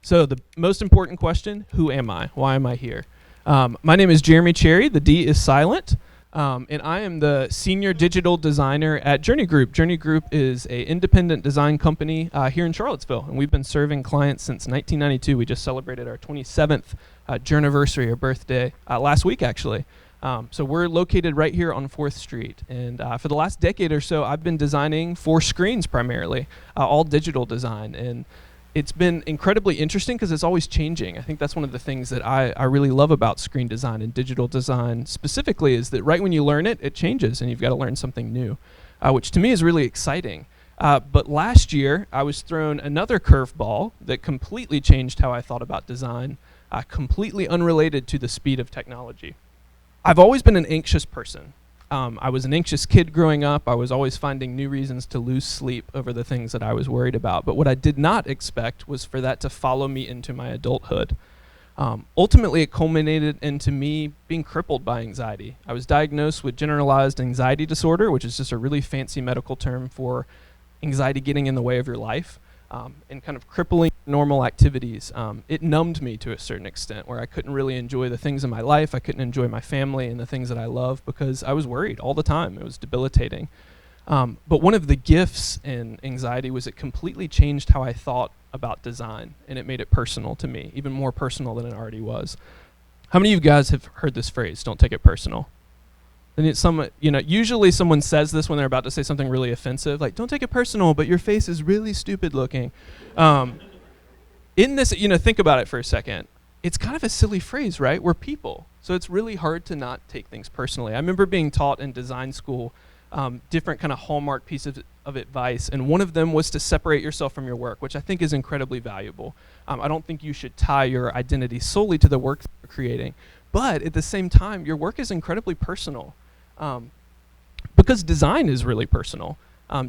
So the most important question, who am I? Why am I here? My name is Jeremy Cherry. The D is silent. And I am the senior digital designer at Journey Group. Journey Group is an independent design company here in Charlottesville, and we've been serving clients since 1992. We just celebrated our 27th journiversary or birthday last week, actually. So we're located right here on 4th Street, and for the last decade or so, I've been designing for screens primarily, all digital design, and it's been incredibly interesting because it's always changing. I think that's one of the things that I really love about screen design and digital design specifically is that right when you learn it, it changes and you've got to learn something new, which to me is really exciting. But last year, I was thrown another curveball that completely changed how I thought about design, completely unrelated to the speed of technology. I've always been an anxious person. I was an anxious kid growing up. I was always finding new reasons to lose sleep over the things that I was worried about. But what I did not expect was for that to follow me into my adulthood. Ultimately, it culminated into me being crippled by anxiety. I was diagnosed with generalized anxiety disorder, which is just a really fancy medical term for anxiety getting in the way of your life. And kind of crippling normal activities. It numbed me to a certain extent where I couldn't really enjoy the things in my life. I couldn't enjoy my family and the things that I love because I was worried all the time. It was debilitating. But one of the gifts in anxiety was it completely changed how I thought about design, and it made it personal to me, even more personal than it already was. How many of you guys have heard this phrase, don't take it personal? And it's usually someone says this when they're about to say something really offensive, like, don't take it personal, but your face is really stupid looking. In this, think about it for a second. It's kind of a silly phrase, right? We're people. So it's really hard to not take things personally. I remember being taught in design school different kind of hallmark pieces of advice, and one of them was to separate yourself from your work, which I think is incredibly valuable. I don't think you should tie your identity solely to the work that you're creating. But at the same time, your work is incredibly personal. Because design is really personal.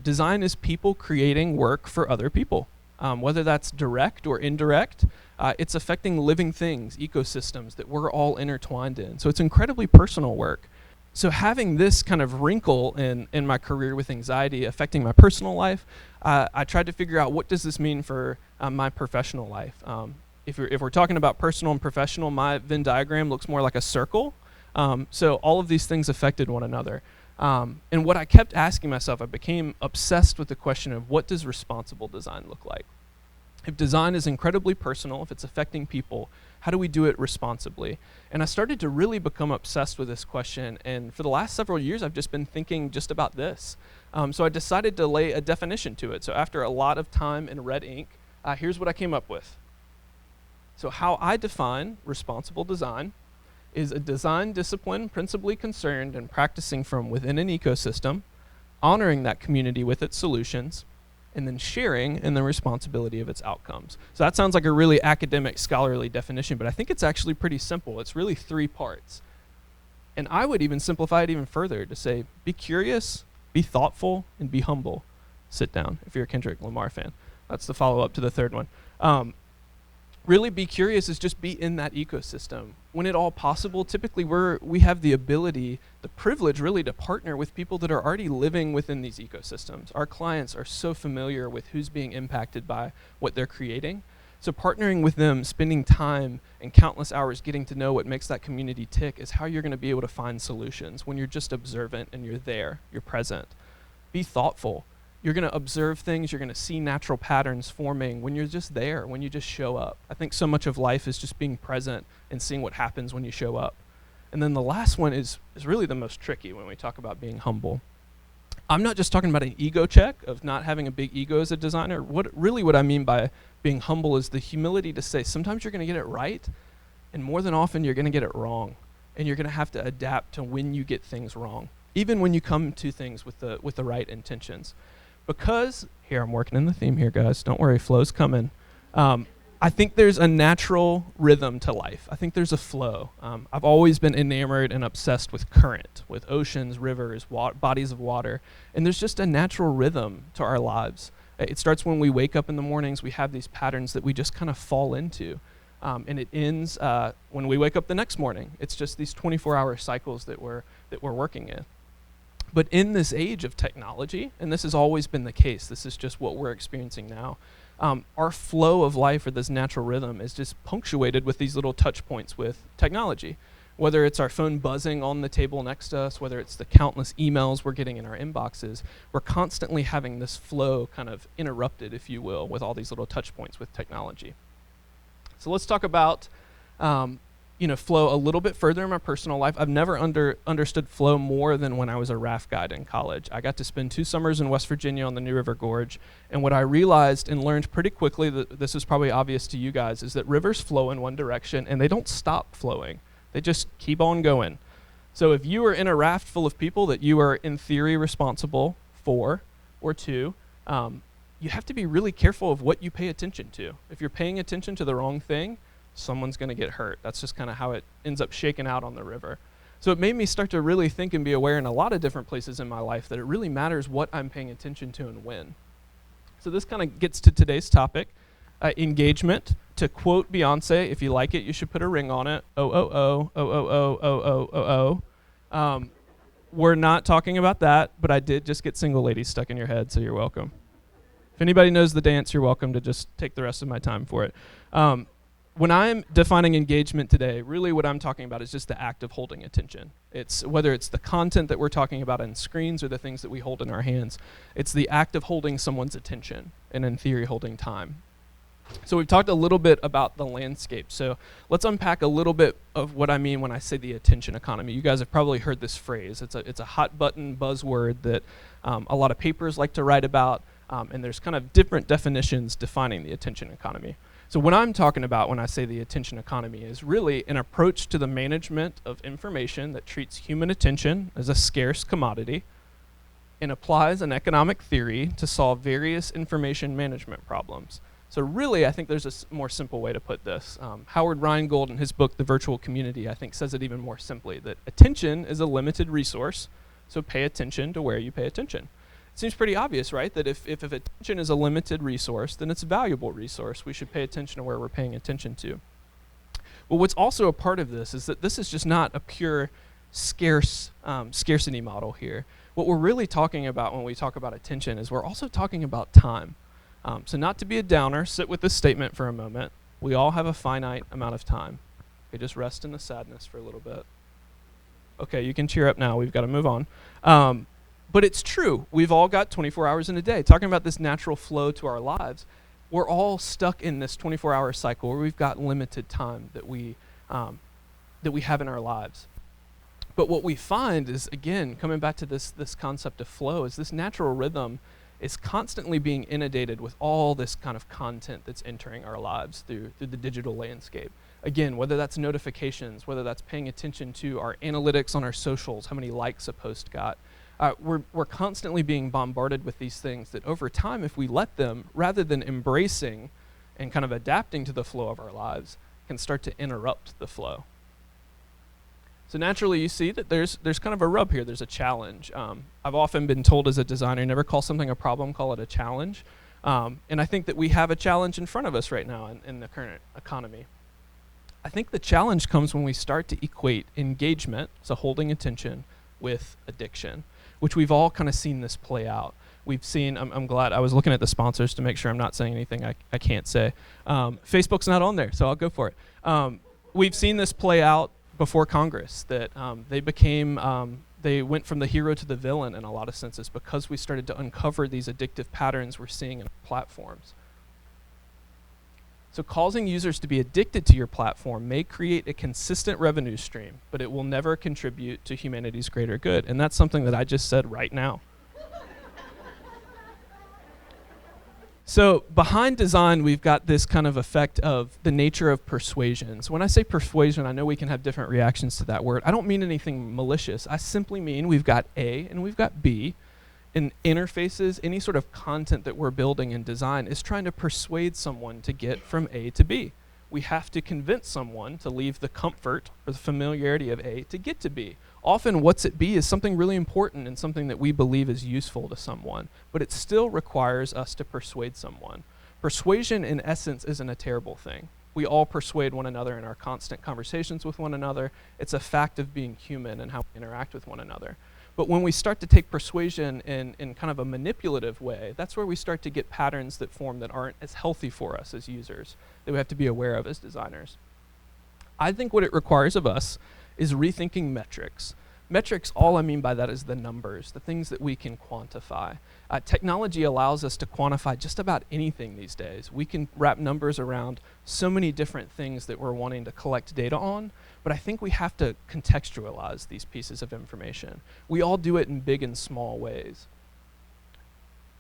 Design is people creating work for other people, whether that's direct or indirect. It's affecting living things, ecosystems that we're all intertwined in. So it's incredibly personal work. So having this kind of wrinkle in my career with anxiety affecting my personal life, I tried to figure out what does this mean for my professional life. If we're talking about personal and professional, my Venn diagram looks more like a circle. So all of these things affected one another. And what I kept asking myself, I became obsessed with the question of what does responsible design look like? If design is incredibly personal, if it's affecting people, how do we do it responsibly? And I started to really become obsessed with this question. And for the last several years, I've just been thinking just about this. So I decided to lay a definition to it. So after a lot of time in red ink, here's what I came up with. So how I define responsible design is a design discipline principally concerned in practicing from within an ecosystem, honoring that community with its solutions, and then sharing in the responsibility of its outcomes. So that sounds like a really academic, scholarly definition, but I think it's actually pretty simple. It's really 3 parts. And I would even simplify it even further to say, be curious, be thoughtful, and be humble. Sit down if you're a Kendrick Lamar fan. That's the follow-up to the third one. Really be curious is just be in that ecosystem. When at all possible, typically we have the ability, the privilege really to partner with people that are already living within these ecosystems. Our clients are so familiar with who's being impacted by what they're creating. So partnering with them, spending time and countless hours getting to know what makes that community tick is how you're gonna be able to find solutions when you're just observant and you're there, you're present. Be thoughtful. You're going to observe things, you're going to see natural patterns forming when you're just there, when you just show up. I think so much of life is just being present and seeing what happens when you show up. And then the last one is really the most tricky when we talk about being humble. I'm not just talking about an ego check of not having a big ego as a designer. What I mean by being humble is the humility to say sometimes you're going to get it right, and more than often you're going to get it wrong. And you're going to have to adapt to when you get things wrong, even when you come to things with the right intentions. Because, here I'm working in the theme here, guys. Don't worry, flow's coming. I think there's a natural rhythm to life. I think there's a flow. I've always been enamored and obsessed with current, with oceans, rivers, bodies of water. And there's just a natural rhythm to our lives. It starts when we wake up in the mornings. We have these patterns that we just kind of fall into. And it ends when we wake up the next morning. It's just these 24-hour cycles that we're working in. But in this age of technology, and this has always been the case, this is just what we're experiencing now, our flow of life or this natural rhythm is just punctuated with these little touch points with technology. Whether it's our phone buzzing on the table next to us, whether it's the countless emails we're getting in our inboxes, we're constantly having this flow kind of interrupted, if you will, with all these little touch points with technology. So let's talk about flow a little bit further in my personal life. I've never understood flow more than when I was a raft guide in college. I got to spend 2 summers in West Virginia on the New River Gorge, and what I realized and learned pretty quickly, that this is probably obvious to you guys, is that rivers flow in one direction and they don't stop flowing. They just keep on going. So if you are in a raft full of people that you are in theory responsible for or to, you have to be really careful of what you pay attention to. If you're paying attention to the wrong thing, someone's going to get hurt. That's just kind of how it ends up shaking out on the river. So it made me start to really think and be aware in a lot of different places in my life that it really matters what I'm paying attention to and when. So this kind of gets to today's topic, engagement. To quote Beyonce, if you like it, you should put a ring on it. Oh, oh, oh, oh, oh, oh, oh, oh, oh, oh. We're not talking about that, but I did just get single ladies stuck in your head, so you're welcome. If anybody knows the dance, you're welcome to just take the rest of my time for it. When I'm defining engagement today, really what I'm talking about is just the act of holding attention. It's whether it's the content that we're talking about on screens or the things that we hold in our hands. It's the act of holding someone's attention and, in theory, holding time. So we've talked a little bit about the landscape. So let's unpack a little bit of what I mean when I say the attention economy. You guys have probably heard this phrase. It's a hot button buzzword that a lot of papers like to write about, and there's kind of different definitions defining the attention economy. So what I'm talking about when I say the attention economy is really an approach to the management of information that treats human attention as a scarce commodity and applies an economic theory to solve various information management problems. So really, I think there's a more simple way to put this. Howard Rheingold, in his book, The Virtual Community, I think says it even more simply, that attention is a limited resource, so pay attention to where you pay attention. It seems pretty obvious, right? That if attention is a limited resource, then it's a valuable resource. We should pay attention to where we're paying attention to. Well, what's also a part of this is that this is just not a pure scarcity model here. What we're really talking about when we talk about attention is we're also talking about time. So not to be a downer, sit with this statement for a moment. We all have a finite amount of time. Okay, just rest in the sadness for a little bit. Okay, you can cheer up now. We've got to move on. But it's true. We've all got 24 hours in a day. Talking about this natural flow to our lives, we're all stuck in this 24-hour cycle where we've got limited time that we have in our lives. But what we find is, again, coming back to this concept of flow, is this natural rhythm is constantly being inundated with all this kind of content that's entering our lives through the digital landscape. Again, whether that's notifications, whether that's paying attention to our analytics on our socials, how many likes a post got. We're constantly being bombarded with these things that over time, if we let them, rather than embracing and kind of adapting to the flow of our lives, can start to interrupt the flow. So naturally, you see that there's kind of a rub here. There's a challenge. I've often been told as a designer, never call something a problem, call it a challenge. And I think that we have a challenge in front of us right now in the current economy. I think the challenge comes when we start to equate engagement, so holding attention, with addiction, which we've all kind of seen this play out. We've seen, I'm glad, I was looking at the sponsors to make sure I'm not saying anything I can't say. Facebook's not on there, so I'll go for it. We've seen this play out before Congress, that they went from the hero to the villain in a lot of senses because we started to uncover these addictive patterns we're seeing in platforms. So causing users to be addicted to your platform may create a consistent revenue stream, but it will never contribute to humanity's greater good. And that's something that I just said right now. So behind design, we've got this kind of effect of the nature of persuasion. So when I say persuasion, I know we can have different reactions to that word. I don't mean anything malicious. I simply mean we've got A and we've got B. In interfaces, any sort of content that we're building in design is trying to persuade someone to get from A to B. We have to convince someone to leave the comfort or the familiarity of A to get to B. Often what's at B is something really important and something that we believe is useful to someone, but it still requires us to persuade someone. Persuasion, in essence, isn't a terrible thing. We all persuade one another in our constant conversations with one another. It's a fact of being human and how we interact with one another. But when we start to take persuasion in kind of a manipulative way, that's where we start to get patterns that form that aren't as healthy for us as users, that we have to be aware of as designers. I think what it requires of us is rethinking metrics. Metrics, all I mean by that is the numbers, the things that we can quantify. Technology allows us to quantify just about anything these days. We can wrap numbers around so many different things that we're wanting to collect data on, but I think we have to contextualize these pieces of information. We all do it in big and small ways.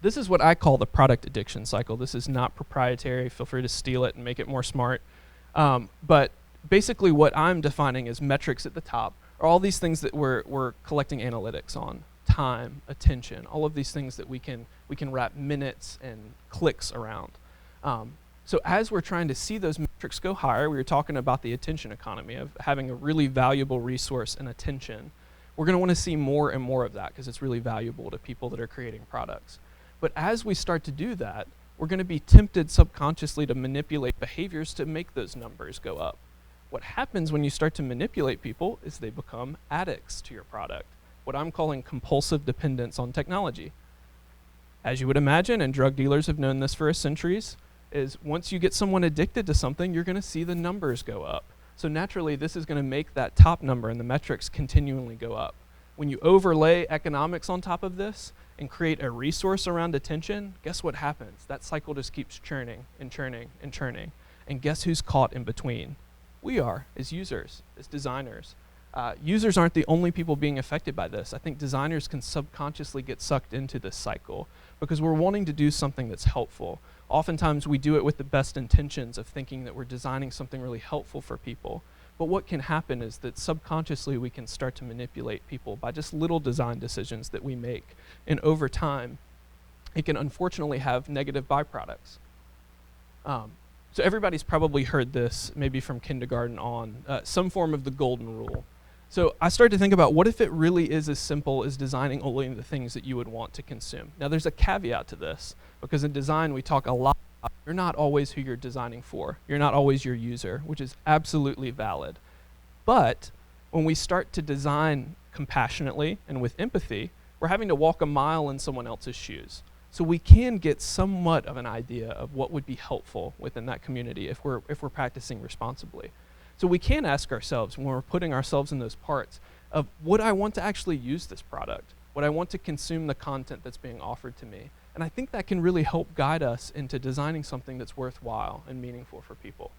This is what I call the product addiction cycle. This is not proprietary. Feel free to steal it and make it more smart. But basically what I'm defining as metrics at the top are all these things that we're collecting analytics on. Time, attention, all of these things that we can wrap minutes and clicks around. So as we're trying to see those metrics go higher, we were talking about the attention economy of having a really valuable resource and attention. We're going to want to see more and more of that because it's really valuable to people that are creating products. But as we start to do that, we're going to be tempted subconsciously to manipulate behaviors to make those numbers go up. What happens when you start to manipulate people is they become addicts to your product, what I'm calling compulsive dependence on technology. As you would imagine, and drug dealers have known this for centuries, is once you get someone addicted to something, you're going to see the numbers go up. So naturally, this is going to make that top number and the metrics continually go up. When you overlay economics on top of this and create a resource around attention, guess what happens? That cycle just keeps churning and churning and churning. And guess who's caught in between? We are, as users, as designers. Users aren't the only people being affected by this. I think designers can subconsciously get sucked into this cycle because we're wanting to do something that's helpful. Oftentimes we do it with the best intentions of thinking that we're designing something really helpful for people. But what can happen is that subconsciously we can start to manipulate people by just little design decisions that we make. And over time, it can unfortunately have negative byproducts. So everybody's probably heard this, maybe from kindergarten on, some form of the golden rule. So I started to think about what if it really is as simple as designing only the things that you would want to consume. Now there's a caveat to this, because in design we talk a lot about you're not always who you're designing for. You're not always your user, which is absolutely valid. But when we start to design compassionately and with empathy, we're having to walk a mile in someone else's shoes. So we can get somewhat of an idea of what would be helpful within that community if we're practicing responsibly. So we can ask ourselves when we're putting ourselves in those parts of would I want to actually use this product? Would I want to consume the content that's being offered to me? And I think that can really help guide us into designing something that's worthwhile and meaningful for people.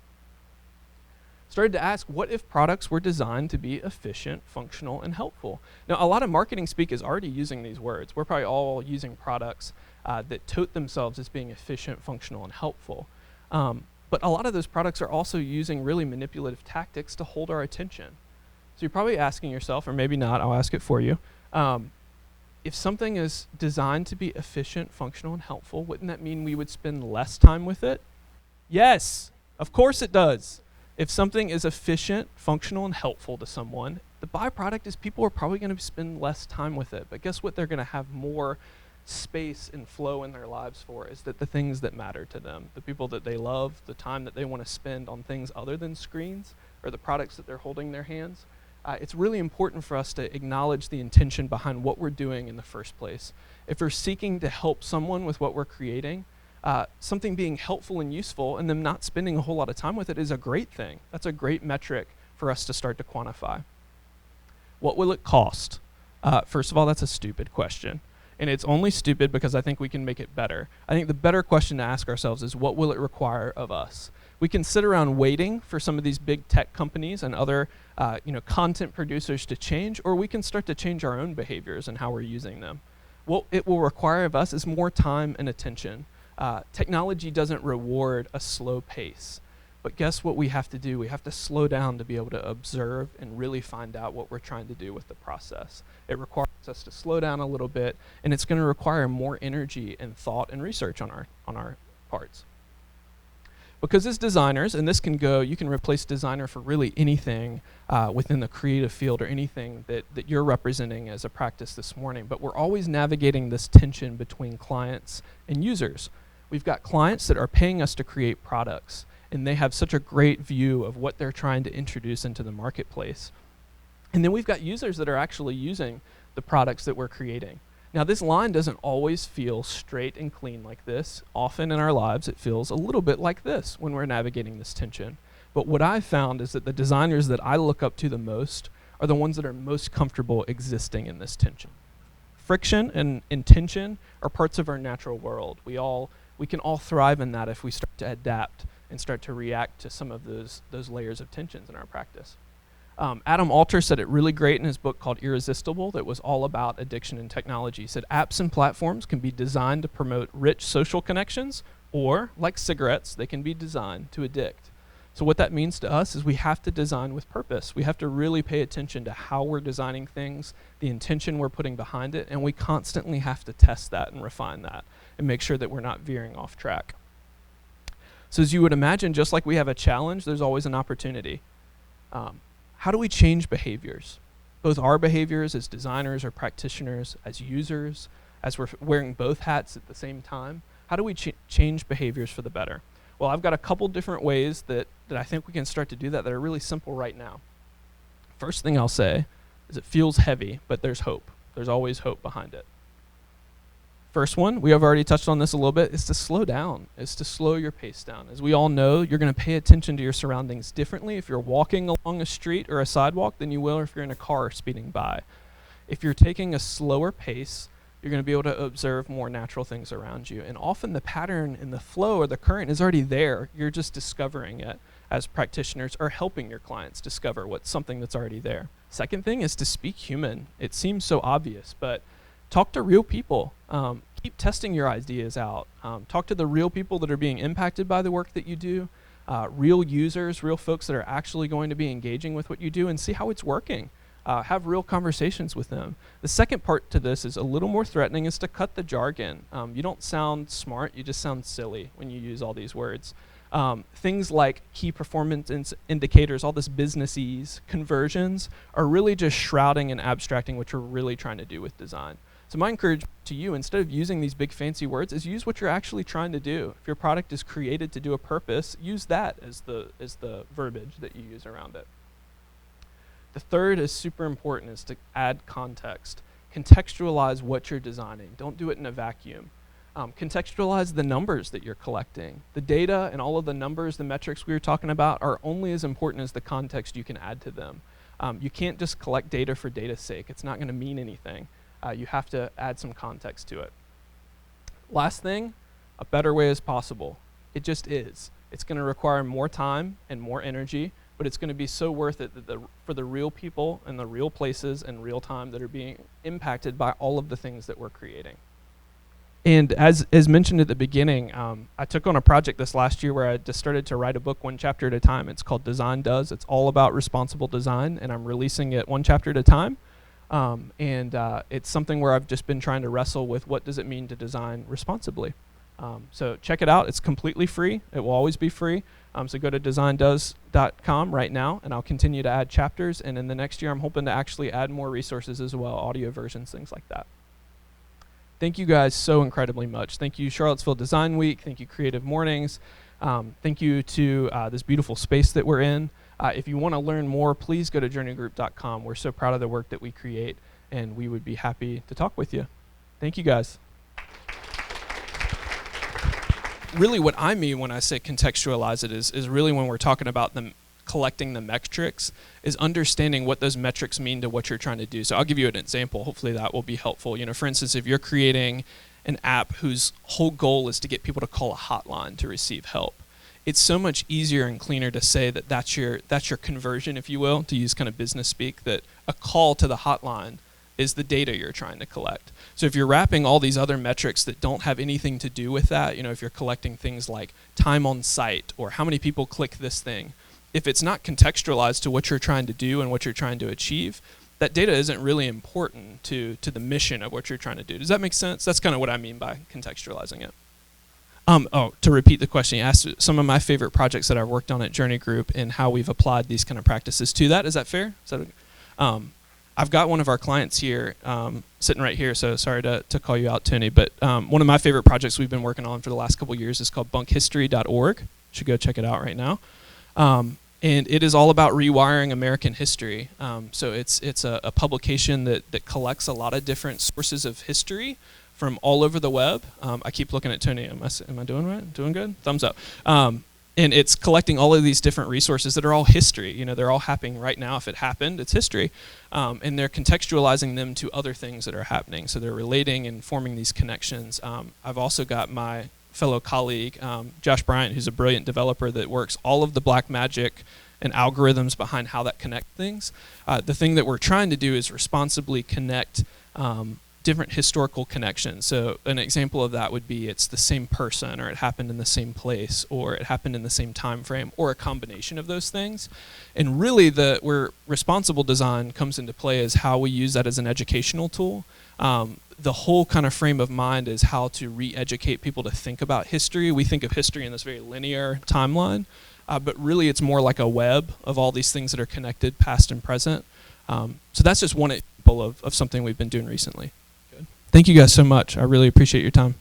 Started to ask, what if products were designed to be efficient, functional, and helpful? Now, a lot of marketing speak is already using these words. We're probably all using products that tote themselves as being efficient, functional, and helpful. But a lot of those products are also using really manipulative tactics to hold our attention. So you're probably asking yourself, or maybe not, I'll ask it for you, if something is designed to be efficient, functional, and helpful, wouldn't that mean we would spend less time with it? Yes, of course it does. If something is efficient, functional, and helpful to someone, the byproduct is people are probably going to spend less time with it. But guess what they're going to have more space and flow in their lives for is that the things that matter to them, the people that they love, the time that they want to spend on things other than screens or the products that they're holding in their hands. It's really important for us to acknowledge the intention behind what we're doing in the first place. If we're seeking to help someone with what we're creating, something being helpful and useful and them not spending a whole lot of time with it is a great thing. That's a great metric for us to start to quantify. What will it cost? First of all, that's a stupid question. And it's only stupid because I think we can make it better. I think the better question to ask ourselves is what will it require of us? We can sit around waiting for some of these big tech companies and other content producers to change, or we can start to change our own behaviors and how we're using them. What it will require of us is more time and attention. Technology doesn't reward a slow pace. But guess what we have to do? We have to slow down to be able to observe and really find out what we're trying to do with the process. It requires us to slow down a little bit, and it's going to require more energy and thought and research on our parts. Because as designers, and this can go, you can replace designer for really anything within the creative field or anything that you're representing as a practice this morning, but we're always navigating this tension between clients and users. We've got clients that are paying us to create products, and they have such a great view of what they're trying to introduce into the marketplace. And then we've got users that are actually using the products that we're creating. Now, this line doesn't always feel straight and clean like this. Often in our lives, it feels a little bit like this when we're navigating this tension. But what I've found is that the designers that I look up to the most are the ones that are most comfortable existing in this tension. Friction and intention are parts of our natural world. We can all thrive in that if we start to adapt and start to react to some of those layers of tensions in our practice. Adam Alter said it really great in his book called Irresistible that was all about addiction and technology. He said apps and platforms can be designed to promote rich social connections, or like cigarettes, they can be designed to addict. So what that means to us is we have to design with purpose. We have to really pay attention to how we're designing things, the intention we're putting behind it, and we constantly have to test that and refine that and make sure that we're not veering off track. So as you would imagine, just like we have a challenge, there's always an opportunity. How do we change behaviors? Both our behaviors as designers or practitioners, as users, as we're wearing both hats at the same time. How do we change behaviors for the better? Well, I've got a couple different ways that I think we can start to do that are really simple right now. First thing I'll say is it feels heavy, but there's hope. There's always hope behind it. First one, we have already touched on this a little bit, is to slow down, is to slow your pace down. As we all know, you're going to pay attention to your surroundings differently if you're walking along a street or a sidewalk than you will if you're in a car speeding by. If you're taking a slower pace, you're going to be able to observe more natural things around you. And often the pattern and the flow or the current is already there. You're just discovering it as practitioners or helping your clients discover what's something that's already there. Second thing is to speak human. It seems so obvious, but talk to real people. Keep testing your ideas out. Talk to the real people that are being impacted by the work that you do, real users, real folks that are actually going to be engaging with what you do, and see how it's working. Have real conversations with them. The second part to this is a little more threatening, is to cut the jargon. You don't sound smart, you just sound silly when you use all these words. Things like key performance indicators, all this businessese, conversions, are really just shrouding and abstracting what you're really trying to do with design. So my encouragement to you, instead of using these big fancy words, is use what you're actually trying to do. If your product is created to do a purpose, use that as the verbiage that you use around it. The third is super important, is to add context. Contextualize what you're designing. Don't do it in a vacuum. Contextualize the numbers that you're collecting. The data and all of the numbers, the metrics we were talking about, are only as important as the context you can add to them. You can't just collect data for data's sake. It's not going to mean anything. You have to add some context to it. Last thing, a better way is possible. It just is. It's going to require more time and more energy, but it's going to be so worth it for the real people and the real places and real time that are being impacted by all of the things that we're creating. And as mentioned at the beginning, I took on a project this last year where I just started to write a book one chapter at a time. It's called Design Does. It's all about responsible design, and I'm releasing it one chapter at a time. It's something where I've just been trying to wrestle with what does it mean to design responsibly. So check it out. It's completely free. It will always be free. So go to designdoes.com right now, and I'll continue to add chapters. And in the next year, I'm hoping to actually add more resources as well, audio versions, things like that. Thank you guys so incredibly much. Thank you, Charlottesville Design Week. Thank you, Creative Mornings. Thank you to this beautiful space that we're in. If you want to learn more, please go to journeygroup.com. We're so proud of the work that we create, and we would be happy to talk with you. Thank you, guys. Really what I mean when I say contextualize it is really when we're talking about collecting the metrics, is understanding what those metrics mean to what you're trying to do. So I'll give you an example. Hopefully that will be helpful. For instance, if you're creating an app whose whole goal is to get people to call a hotline to receive help, it's so much easier and cleaner to say that that's your conversion, if you will, to use kind of business speak, that a call to the hotline is the data you're trying to collect. So if you're wrapping all these other metrics that don't have anything to do with that, if you're collecting things like time on site or how many people click this thing, if it's not contextualized to what you're trying to do and what you're trying to achieve, that data isn't really important to the mission of what you're trying to do. Does that make sense? That's kind of what I mean by contextualizing it. To repeat the question, you asked some of my favorite projects that I've worked on at Journey Group and how we've applied these kind of practices to that. Is that fair? I've got one of our clients here, sitting right here, so sorry to call you out, Tony, but one of my favorite projects we've been working on for the last couple of years is called bunkhistory.org. You should go check it out right now. And it is all about rewiring American history. So it's a publication that collects a lot of different sources of history from all over the web. I keep looking at Tony. Am I doing right? Doing good? Thumbs up. And it's collecting all of these different resources that are all history. You know, they're all happening right now. If it happened, it's history. And they're contextualizing them to other things that are happening. So they're relating and forming these connections. I've also got my fellow colleague, Josh Bryant, who's a brilliant developer that works all of the black magic and algorithms behind how that connect things. The thing that we're trying to do is responsibly connect different historical connections. So an example of that would be it's the same person, or it happened in the same place, or it happened in the same time frame, or a combination of those things. And really where responsible design comes into play is how we use that as an educational tool. The whole kind of frame of mind is how to re-educate people to think about history. We think of history in this very linear timeline, but really it's more like a web of all these things that are connected, past and present. So that's just one example of something we've been doing recently. Thank you guys so much. I really appreciate your time.